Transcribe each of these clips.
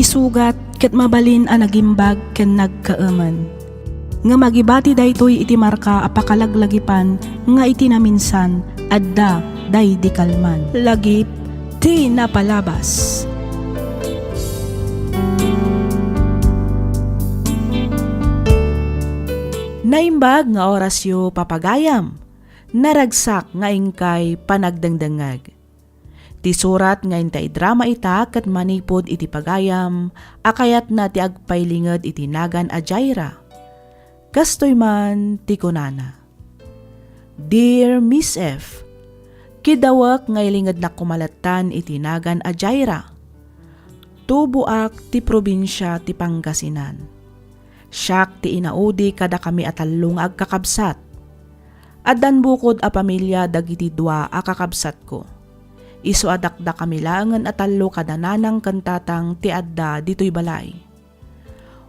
Isugat ket mabalin a nagimbag ken nagkaaman. Nga magibati daytoy iti marka apakalaglagipan nga iti naminsan adda day di kalman. Lagip ti napalabas. Naimbag nga orasyo papagayam, naragsak nga ingkay panagdangdangag. Ti surat nga intay drama ita kat manipod iti pagayam, akayat na ti agpailingad iti nagan a Jaira. Kastoy man ti kunana. Dear Miss F, kidawak nga ilingad na kumalatan iti nagan a Jaira. Tubuak ti probinsya ti Pangasinan. Siyak ti inaudi kada kami atalong agkakabsat. Addan bukod a pamilya dagiti dua a kakabsat ko. Isu adakda kami langan atalo kada nanang kantatang ti adda dito'y balay.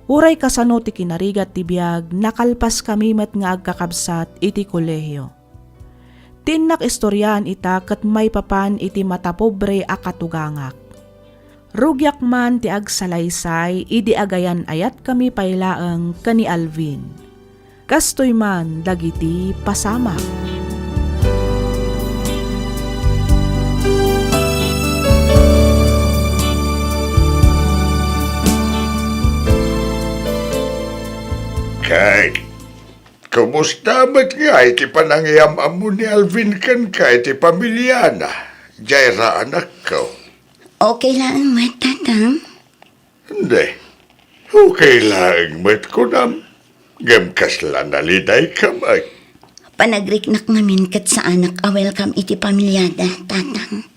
Uray kasano ti kinarigat ti biyag nakalpas kami met nga agkakabsat iti kolehiyo. Tinnak istoryan ita kat may papan iti matapobre a katugangak. Rugyak man ti agsalaysay, idi agayan ayat kami pailaang kani Alvin. Kastoy man dagiti pasama. Kay, kumusta ba't nga iti panangyamam mo ni Alvin kan ka iti pamilya na? Jaira anak ko. Okay lang, matatang. Hindi. Okay lang, mat ko nam. Gamkas lang naliday kamay. Panagriknak namin kat sa anak a welcome iti pamilyada, tatang.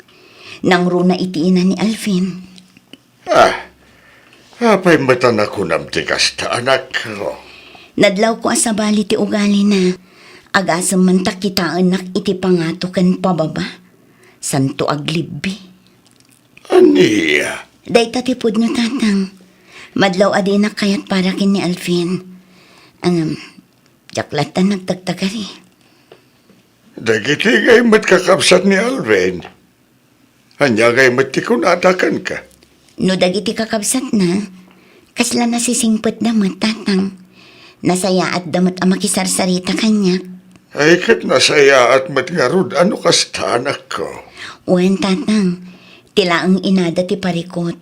Nang runa iti ina ni Alvin. Apay mata na ko nam tikas ta anak ko. Nadlaw ko asabali ti ugali na. Agasam man takita anak iti pangato kan pababa. Santo aglibbi. Aniya? Day tatipod no, tatang. Madlaw adina kayat para kin ni Alvin. Jaklatan nagtagtagari. Dagiti gay matkakapsat ni Alvin. Anya gay mattikunatakan ka. No dagiti kakabsat na, kasla nasisingpot damat, tatang. Nasaya at damat ang makisarsarita kanya. Ay kat nasaya at matngarud ano kasta anak ko. Uwan, tatang. Tila ang inada ti parikot.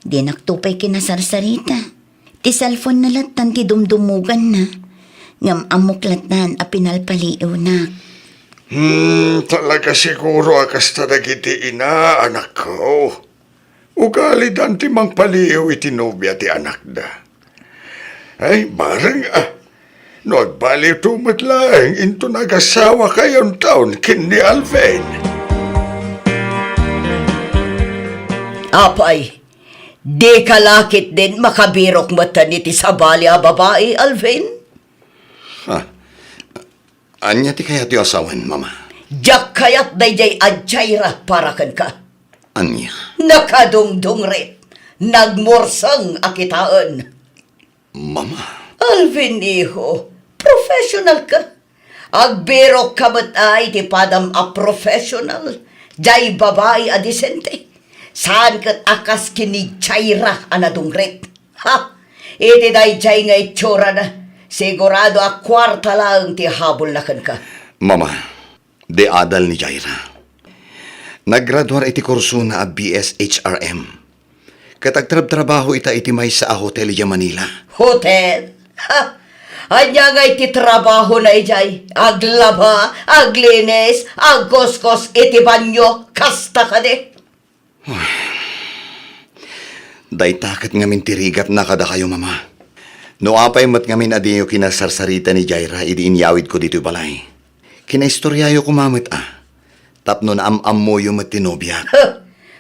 Di naktupay kinasarsarita. Ti cellphone na latan ti dumdumugan na. Ngam amuklatan a pinalpaliw na. Talaga siguro akasta dagiti ina anak ko. Ugali dan ti mang paliw iti nobya ti anak da. Ay, barang no agbaliw tumatlaeng into nagasawa kayon taon kin ni Alvin. Apay, di kalakit din makabirok mata niti sabali a babae, Alvin? Anya ti kaya ti asawan, mama? Diyak kayat dayjay adjayra para kan ka. Anya? Nakadungdungrit, nagmorsang akitaan. Mama? Alvin, iho, professional ka. Agbirok ka matay ti padam a professional, jay babae a disente. Saan kat akas kini Jaira anadungret? Ha? Iti dayjay nga itsura na. Sigurado a kwarta lang ti habol na kan ka. Mama, di adal ni Jaira. Naggraduar iti kurso na a BSHRM. Katagtrab-trabaho ita iti may sa hotel ya Manila. Hotel? Ha? Anya nga iti trabaho na ijay. Aglaba, aglinis, agkoskos iti banyo, kasta ka de. Daytakat ngamin tirigat na kada kayo, mama. No apay mat ngamin adiyo kinasarsarita ni Jaira, idi inyawid ko dito balay. Kinaistoryayo ko mamit Tapno na am mo yung matinobya.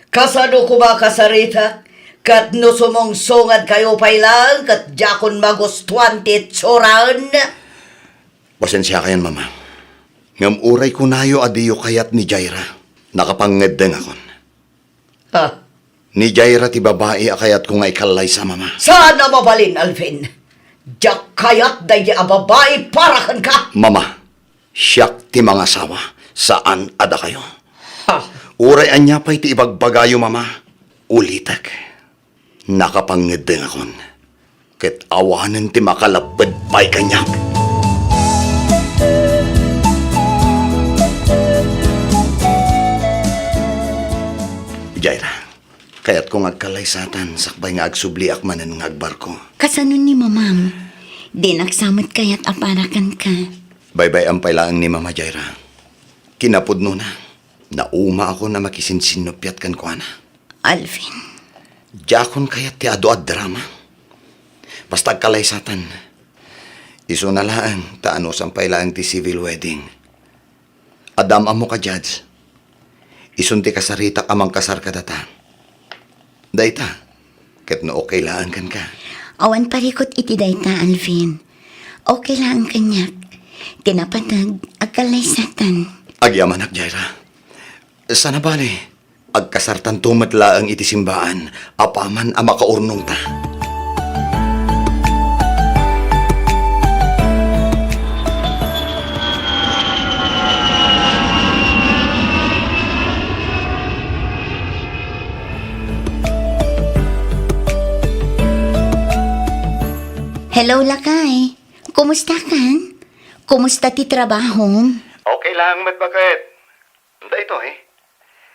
Kasano ko ba kasarita? Kat no sumong sungad kayo pailang, kat jakon magustuhan ti tsuran. Pasensya kayan, mama. Ngam uray ko nayo adiyo kayat ni Jaira. Nakapangedeng akon. Ha? Ni Jaira ti babae akayat ko nga ikalay sa mama. Saan na mabalin, Alvin? Diyak kayat dahi a babae para kan ka. Mama, siyak ti mga sawa. Saan ada kayo? Ha? Uray anya pa'y ti ibagbagayo, mama. Ulitag. Nakapangedeng akon. Ket awanan ti makalapad pa'y kanyak. Jaira, kaya't kung agkalaysatan, sakbay nga agsubli akmanan nga agbarko. Kasanon ni mamam? Di nagsamot kaya't aparakan ka. Baybay ang pailaang ni Mama Jaira. Kinapudno na. Nauma ako na makisinsinupyat kan ko na. Alvin, Jakon kaya't ti ado at drama. Basta agkalaysatan. Iso na lang, taano sang pailaang ti civil wedding. Adam amo ka, Judge. Isunti kasarita amang kasar ka data. Dayta, ket no okay laan kan ka. awan parikot iti dayta, Alvin. Okay lang kanyak. Tinapatag, agkalaysatan. Agyamanak, Jaira. Sana bali, agkasartan tumatlaang iti simbaan, apaman ang makaurnong ta. Hello, Lakay. Kumusta kan? Kumusta ti trabaho? Okay lang, Bakit? Hindi ito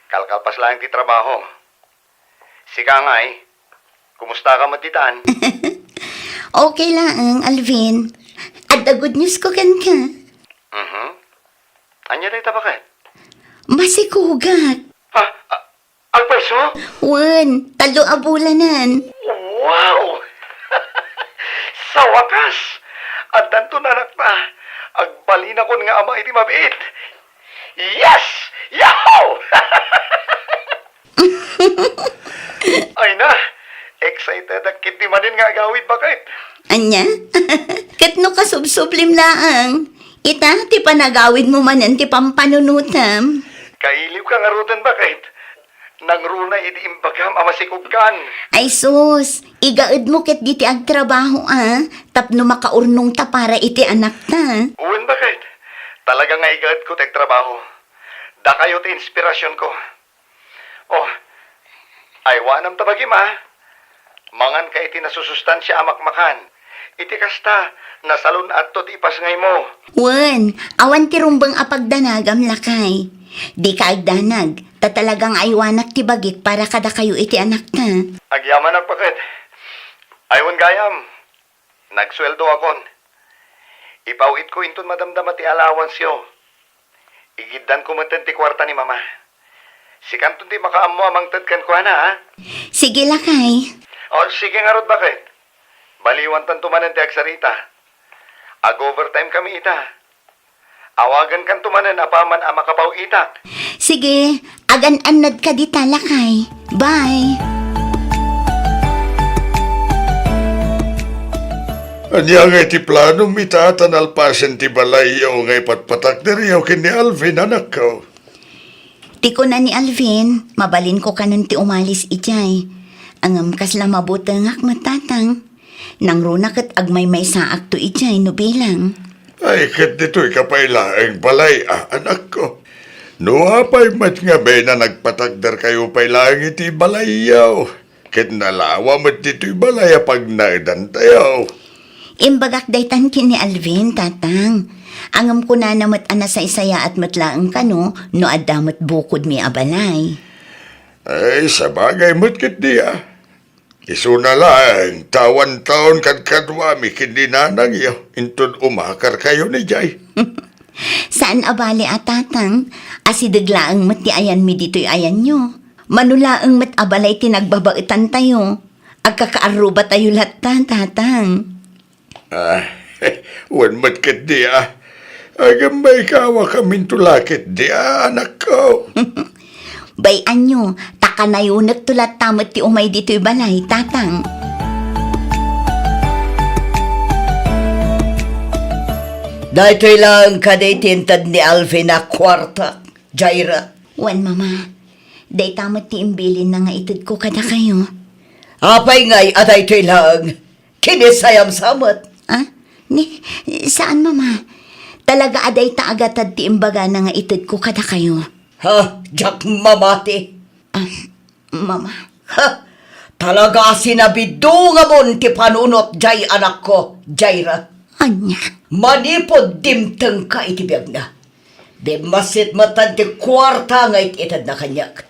Kalkalpas lang ti trabaho. Sika nga kumusta ka matitaan? Okay lang, Alvin. At the good news ko kan ka. Anya na ito Bakit? Masikugat. Ha? Ang peso? Wan, talo abulanan. Wow! Sa wakas! At danto na nakta, agbalin ako nga ama iti mabiit. Yes! Yahoo! Ay na! Excited ang kit di manin nga gawid Bakit? Anya? Katno ka subsublim laang. Ita, ti panagawid mo manan ti pampanunutam. Kailiw ka nga rutan Bakit? Nang runa iti imbagam amasikugkan. Ay sus, igaed mo ket di ti agtrabaho tapno makaurnong ta para iti anak ta. Uwan Bakit? Talaga nga igad ko tek trabaho. Da kayo ti inspirasyon ko. Oh, ay wanam tabagi Mangan ka iti nasusustansya amakmakan. Iti kasta, nasalun atto ti ipasngay mo. Wan, awan ti rumbang apagdanagam lakay. Di ka agdanag, talagang aywanak ti bagik para kada kayo iti anak ta. Agyaman ang Bakit. Aywan gayam. Nagsweldo akon. Ipawit ko intun madamdama ti allowance yo. Igiddan ko man ti kwarta ni mama. Sikantun ti makaammo amang tadkan ko ha. Sige lakay. O sige nga rod Bakit. Baliwan tan tumanan ti agsarita. Ag-overtime kami ita. Awagan kan tumanan apaman ang makapaw itak. Sige, agan-anad ka di talakay. Bye! Anya nga iti plano mitatan alpasen ti balayaw nga ipatpatak diriyaw kini Alvin anak ko. Tiko na ni Alvin, mabalin ko kanon ti umalis ijay. Angam kasla mabutangak matatang. Nang runakat agmay may saak to ijay no bilang. Ay, kat dito'y kapailaeng balay, anak ko. Nuapay mat nga be na nagpatagdar kayo pailaeng iti balayaw. Kat nalawa mat dito'y balaya pag naidan tayo. Imbagak daytan kini Alvin, tatang. Angam ko na namat ana sa isaya at matlaang kano, no adamot bukod mi abalay. Ay, sa bagay mat kat diya. Iso na lang, tawan-taon kadkadwami kindinanang iyo. Intun umakar kayo ni Jay. Saan abali atatang? Asidaglaang mat ti ayan mi dito'y ayan nyo. Manulaang mat abalay tinagbabaitan tayo. Agkakaaruba tayo latan, tatang. Wan mat kat diya. Agam may kawa kaming tulakit diya, anak ko. Bayan nyo, takanayo nagtulat tamat ti umay dito'y balay, tatang. Dahil lang kaday tintad ni Alvin na kwarta, Jaira. Wan, mama. Day tamat ti imbilin na nga itid ko kada kayo. Apay ngay aday to'y lang. Kinisayam samat. Saan, mama? Talaga aday ta agatad ti imbaga na nga itid ko kada kayo. Ha? Jak mamati. Mama. Ha? Talaga sinabido nga mon ti panunot jay anak ko, Jaira. Anya, Manipod dimteng ka itibiyag na. Di masit matan ti kwarta nga ititad na kanyak.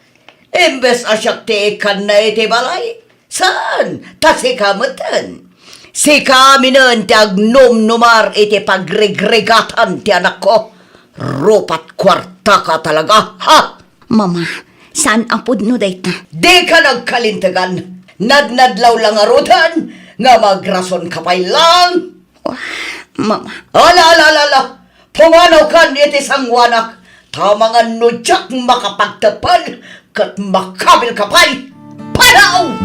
Imbes asyak ti ikan na iti balay. Saan? Ta si kamatan. Si kami nun ti agnum-numar iti pagregregatan ti anak ko. Rupat kwarta ka talaga, ha? mama, saan apod no dayta? Di ka nagkalintagan. Nadnadlaw lang arutan, nga magrason ka pa'y lang. Mama, Ala. Pumanaw kan iti sangwanak. Tamang nudyak makapagtapan kat makabil ka pa'y. Panaw!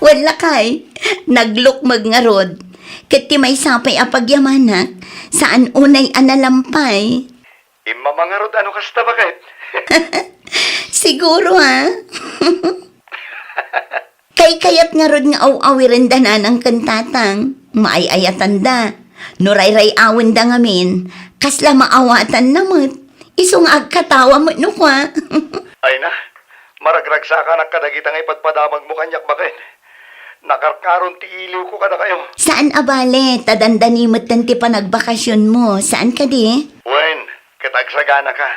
wala kay. Naglukmag nga rod. Kat ti may sapay apagyamanak, saan unay analampay? Imamangarod ano kasta bakit? Siguro ha? Kay kayat nga rod nga aw-awirin da na ng kantatang. Maayayatan da. Nuray-ray awin da ngamin. Kasla maawatan namot. Isong agkatawa mo no kwa. Ay na, maragragsa ka nakadagitang ipagpadamag mo kanyak bakit? Nakarkaron ti iliw ko kada kayo. Saan abale? Tadandanimot ti panagbakasyon mo. Saan ka di? Wen, katagsagana ka.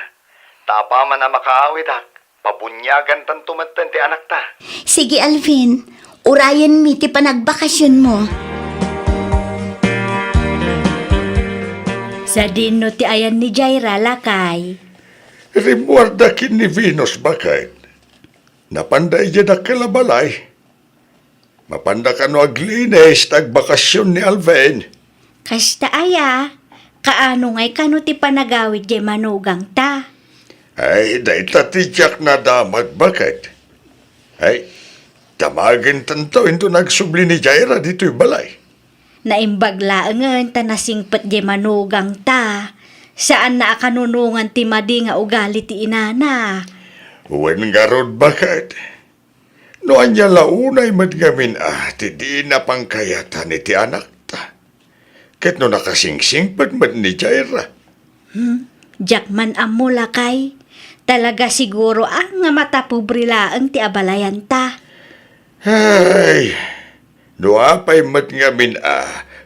Tapa man na makaawit ak. Pabunyagan tan tumatan ti anak ta. Sige Alvin, urayan mi ti panagbakasyon mo. Sa dino ti ayan ni Jaira lakay. Rimuarda kin ni Venus bakit? Napanday dyan na kalabalay. Mapanda ka no aglines tagbakasyon ni Alvin. Kasta aya, kaano ngay kano ti panagawid di manugang ta. Ay, day tatityak na damag bakit? Ay, tamagin tanto ito nagsubli ni Jaira dito'y balay. Naimbaglaangan ta nasingpet di manugang ta. Saan na akanunungan ti madi nga ugali ti inana. Uwan nga rod bakit? Noan niya launay madgamin ti di na pangkayatan ni ti anak ta. Ket no nakasingsing pagmad ni Jaira. Jakman amo lakay. Talaga siguro nga matapobrilaang ti abalayan ta. Ay, no apay mat ngamin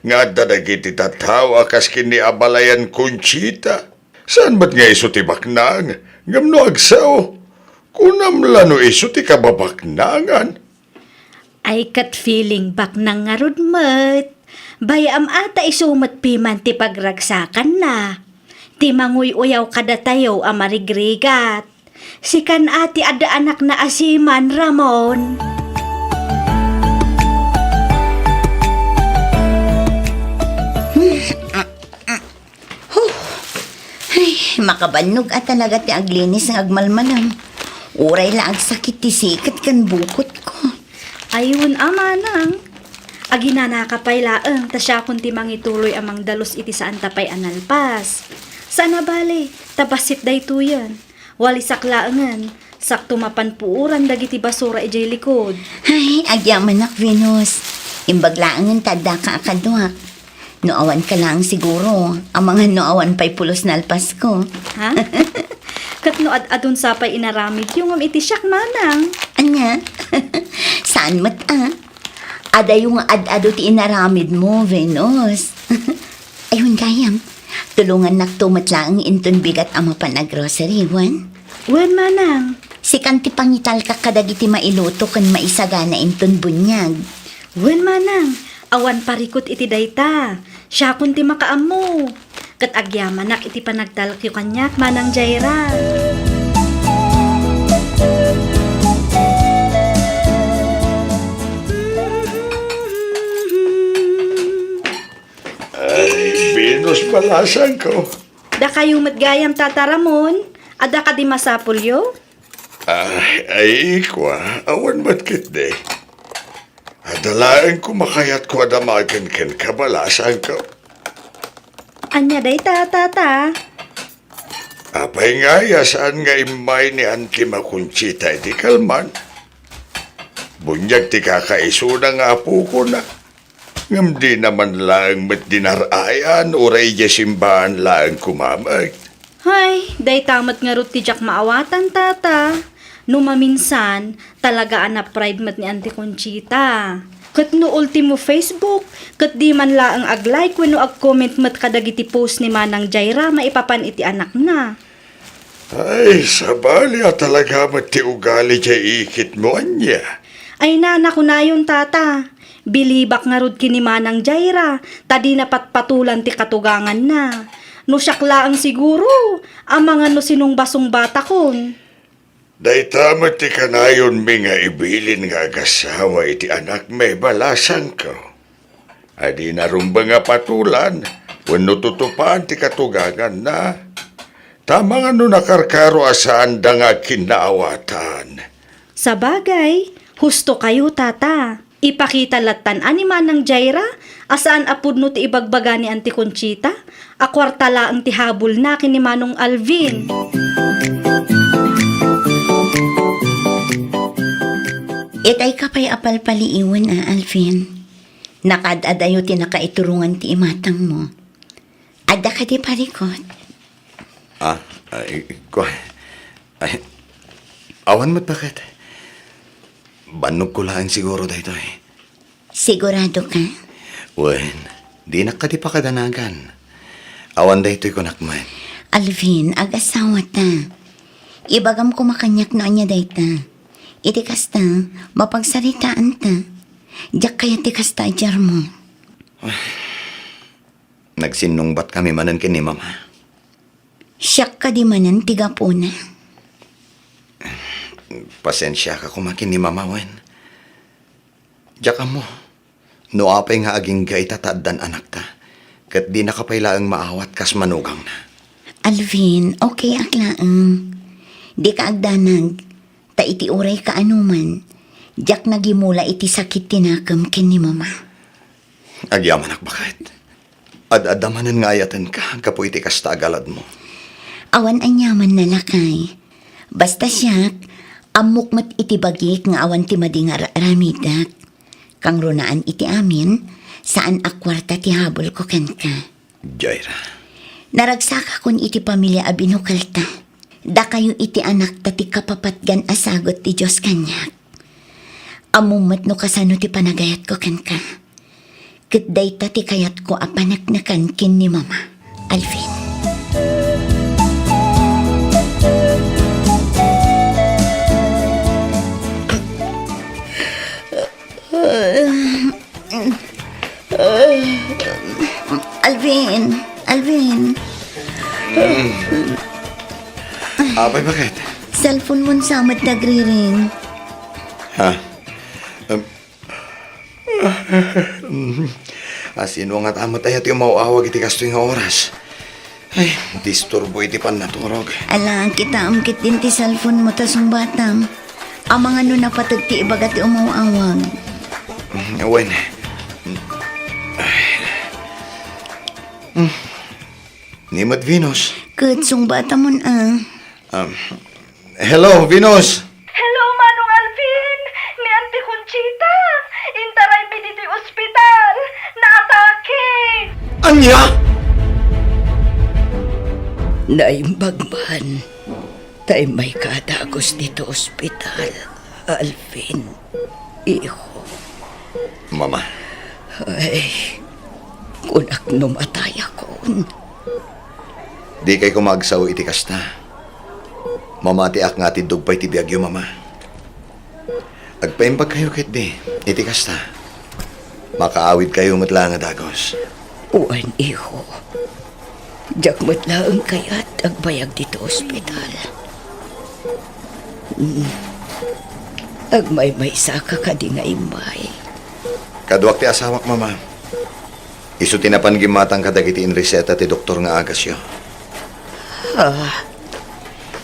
nga dadagi ti tatawa kas kini abalayan Conchita. Saan mat nga iso ti baknang? Ngam no agsaw. Kunam lano iso ti kababaknangan. Ay kat feeling bak nang ngarod met. Bayam ata isumat piman ti pagragsakan na. Ti manguy-uyaw kada tayo amarigrigat. Sikan ati ada anak na asiman, Ramon. Ay, makabanog at talaga ti aglinis ng agmalmalam. Uray lang sakit ti sikat kan bukot ko. Ayun amanang. Agina nakapaylaang ta siya kun ti mangituloy amang dalos iti saan tapay analpas. Sana bale, tabasit day tuyan. Wali saklaangan, sakto mapanpuuran dagiti basura ijay likod. Ay, agyaman ak Venus. Imbaglaangan tada ka akaduak. Noawan ka lang siguro. Ang mga noawan pa'y pulos na alpas ko. Ha? Kat no ad-adun sapay inaramid yung iti siyak manang. Anya? Saan mat Ada yung ad-ado ti inaramid mo, Venus. Ayun gayam. Tulungan naktumat lang inton bigat ang mapanagrocery, Juan. Wen manang. Si kanti pangital ka kadagiti mailuto kan maisagana inton bunyag. Wen manang. Awan parikot iti dayta. Siya kun ti makaamo. Kat agyamanak iti panagtalkyo kanyak manang Jaira. Ay, Venus palasan ko. Da kayo matgayam tataramon. Ada ka di masapulyo? Ay, kwa, awan matkit de. Adalaan ko makayat ko adamagan ken kabalasan ko. Anya day tata. Apay nga saan nga imay ni Auntie Makunchita iti kalman. Bunyag ti kakaiso na nga po ko na. Ngam di naman lang mat dinarayan, uray ja simbahan lang kumamag. Hay, day tamat nga rut ti Jack maawatan tata. Numaminsan, talaga na pride mat ni Auntie Conchita. Kat no ultimo Facebook, kat di man laang ag-like wenno ag-comment mat kadagiti post ni Manang Jaira maipapan iti anak na. Ay, sabali talaga mat ti ugali ja ikit mo anya. Ay nana ko na yun tata. Bilibak nga rod kini Manang Jaira, tadi na patpatulan ti katugangan na. No syakla ang siguro, ang mga no sinong basong bata kon. Day tamat ti kanayon mi nga ibilin nga agasawa iti anak may balasan ko. Adi narumba nga patulan, wano tutupaan ti katugangan na. Tama nga no nakarkaro asaan da nga kinaawatan. Sa bagay, husto kayo tata. Ipakita latan ani Manang Jaira, asaan apud no ti ibagbaga ni Auntie Conchita, akwartala ang tihabol na kini Manong Alvin. Itay ka pa'y apalpaliiwan Alvin. Nakadadayo ti nakaiturungan ti imatang mo. Adda ka di parikot. Awan mo't bakit? Banog ko lang siguro dahito eh. Sigurado ka? Wen, di na ka di pa kadanagan. Awan dahito'y kunakman. Alvin, ag-asawa ta. Ibagam ko makanyak na anya dayta. Iti kasta, mapagsaritaan ta. Diyak kaya ti kasta ajar mo. Nagsinungbat kami manan kini mama. Siyak ka di manan tiga po na. Pasensya ka kumakin ni mama wen. Diyak mo. No apay nga aging gay tataddan anak ta. Kat di nakapailaang maawat kas manugang na. Alvin, okay aklaang. Di ka agdanag. Ta iti uray ka anuman. Diyak nagimula iti sakit tinakam ken ni mama. Agyaman ak bakit? Ad-adamanan nga ayatan ka. Kapo iti kasta agalad mo. Awan anyaman na lakay. Basta siyak, amok mat iti bagik nga awan ti madingar ramidak. Kang runaan iti amin, saan akwarta ti habol ko ken ka. Jaira. Naragsaka kun iti pamilya abinukal ta. Da kayo iti anak ta ti kapapatgan asagot ti Diyos kanyak. Amumat no kasano ti panagayat ko ken ka. Kitday ta ti kayat ko apanaknakan kin ni mama. Alvin. Alvin. Abay bakit? Cellphone mo samat nagriring. Ha? Asino nga tamot ay ati umawawag iti kasto nga oras. Ay, disturbo iti pan naturog. Alang kita amkit din ti cellphone mo tasong batam. Ang mga no napatag ti ibaga ti umawawag. Wen. Nimot Venus. Kutsong bata mo na. Hello, Venus. Hello, Manong Alvin! Ni Auntie Conchita! Intaray mi dito yung ospital! Naatake! Anya? Naimbagman. Tay may kadagos dito ospital. Alvin. Iho. Mama. Ay. Kunak numatay ako. Di kay kumagsaw iti kasta. Mamatiak nga ti dugpay ti biyagyo, mama. Agpaimbag kayo kit di, iti kasta. Makaawid kayo matla nga dagos. Uwan, iho. Diyak matlaang kayat agbayag dito ospital. Agmay-may saka ka di nga imay. Kaduak ti asawak, mama. Isu tinapan gimatang kadagiti in reseta ti doktor nga agasyo.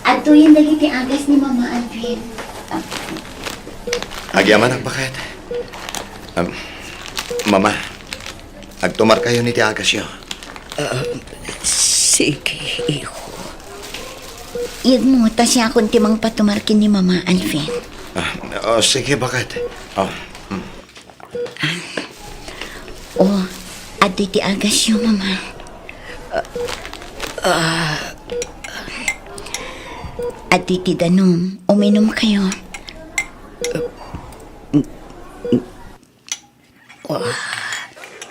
At tuyin dali ti agas ni Mama Alvin. Agyaman ang bakit? Mama, agtumar kayo ni ti agasyo. Sige, iho. Iyag mo, ta siya kung timang patumarkin ni Mama Alvin. Sige, bakit? Oo, at iti agas yung mama. At iti danom, uminom kayo.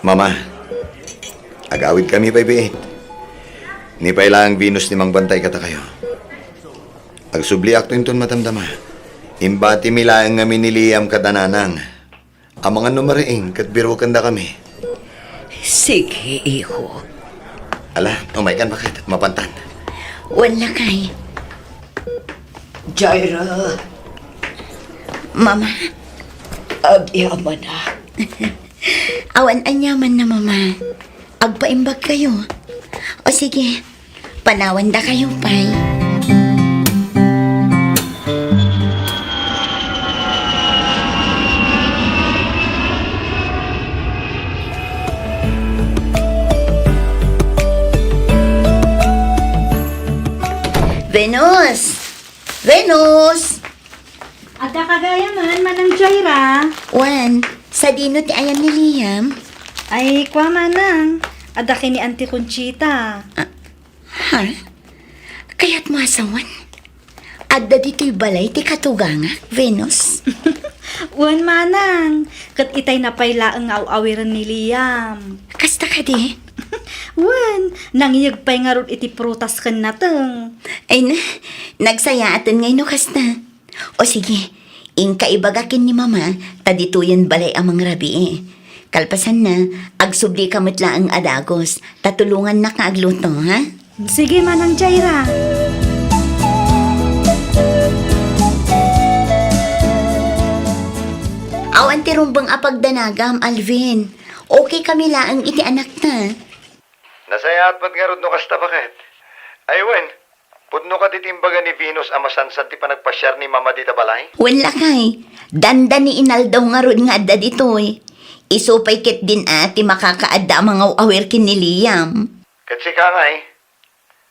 Mama, agawid kami pa ibiit. Ni pailang Venus ni Mang Bantay kata kayo. Agsubli akto inton matamdama. Imbati milaang nga miniliyam kadananang. Ang mga numariing kat biro kanda kami. Sige, iho. Ala, umaykan bakit? Mapantan. Wala kay. Jaira, Mama, agyaman na. awan anyaman na mama. Agpaimbag kayo. O sige, panawan da kayo, pay. Venus! Venus! Ada kagayaman, Manang Jaira. Wan, sa dino ti ayam ni Liam. Ay, kwa manang. Ada kini Auntie Conchita. Ha? Kaya't masawan. Adda dito'y balay ti katuganga, Venus. Wan manang. Kat itay napayla ang aw-awiran ni Liam. Kasta ka di? Wan, nangiyag pa'y nga ron iti prutas kan nateng. Ay na, nagsaya atin ngayon no kasta. O sige, ingka ibagakin ni mama, tadituyan balay amang rabi eh. Kalpasan na, agsubli kamutla ang adagos, tatulungan na kaagluto, ha? Sige, Manang Jaira. Awan ti rumbang apagdanagam, Alvin. Okay kami laang iti anak na. Nasaya at pat nga no kasta bakit? Aywen, pudno ka titimbaga ni Venus amasansan ti panagpasyar ni Mama dita balay? Wala kay, danda ni inaldaw nga ron nga adda dito eh. Isupay kit din ati makakaadda ang mga awir kin ni Liam. Kasi ka nga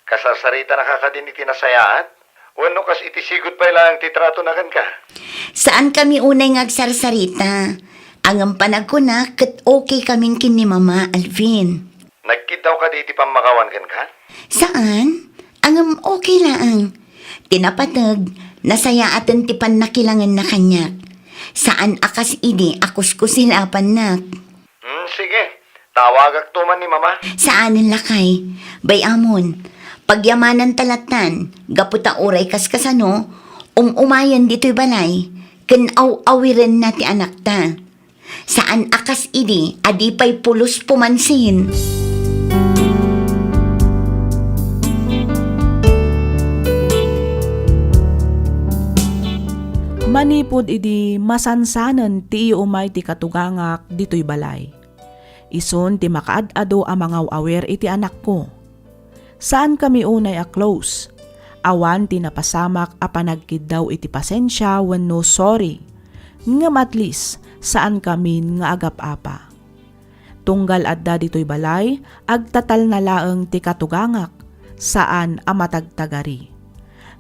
kasarsarita nakakadin iti nasayaat? Wano kas itisigot pa ilang titrato na kan ka? Saan kami unay ngagsarsarita? Ang panag ko na, kat okay kaming kin ni Mama, Alvin. Nagkitaw ka di iti pamakawan kan ka? Saan? Ang okay lang. Tinapatag, nasaya atin ti nakilangan na kanyak. Saan akas idi akus ko silapan nak. Sige. Tawagak tuman ni Mama. Saanin lakay? Bayamon, pagyamanan talatan, gaputa uray kaskasano, umayan dito'y balay, ken awiren na ti anak ta. Saan akas idi, adipay pulos pumansin. Manipod idi masansanan ti umay ti katugangak dito'y balay. Ison ti makaad-ado ang mga awer iti anak ko. Saan kami unay a close? Awan ti napasamak a panagkid daw iti pasensya wenno sorry. Ngam at least saan kami nga agap-apa. Tunggal adda dito'y balay, agtatal na laeng ti katugangak, saan a matagtagari.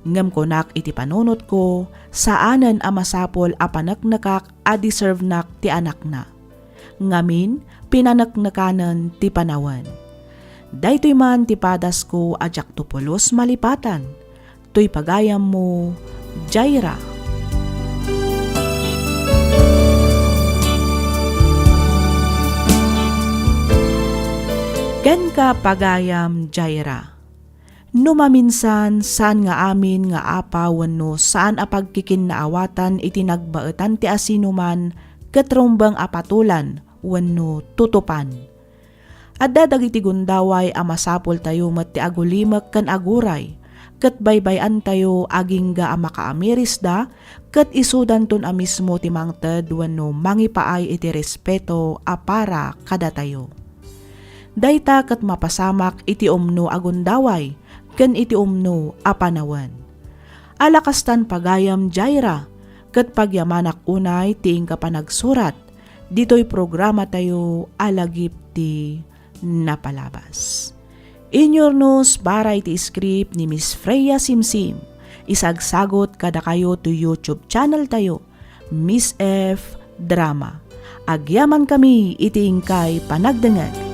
Ngam konak iti panunot ko, saanan a masapol a panaknakak a deserve nak ti anak na. Ngamin, pinanaknakanan ti panawan. Daytoy man ti padas ko ajak tupulos malipatan. To'y pagayam mo, Jaira. Ken ka pagayam, Jaira. Numaminsan saan nga amin nga apa wenno saan apagkikin naawatan iti nagbaetan ti asinuman ketrumbang apatulan wenno tutupan. Adda dagiti gundaway a masapol tayo met ti agulimek ken aguray ket baybayan tayo aging ga a makaamiris da ket isudan ton a mismo ti mangted wenno mangipaay iti respeto a para kada tayo. Dayta ket mapasamak iti umno agundaway ken iti umno a panawan. Alakastan pagayam, Jaira, ket pagyamanak unay tiing ka panagsurat, dito'y programa tayo alagip ti napalabas. Inyornos baray ti script ni Miss Freya Simsim, isagsagot kada kayo to YouTube channel tayo, Miss F Drama. agyaman kami iti ingkay panagdengeg.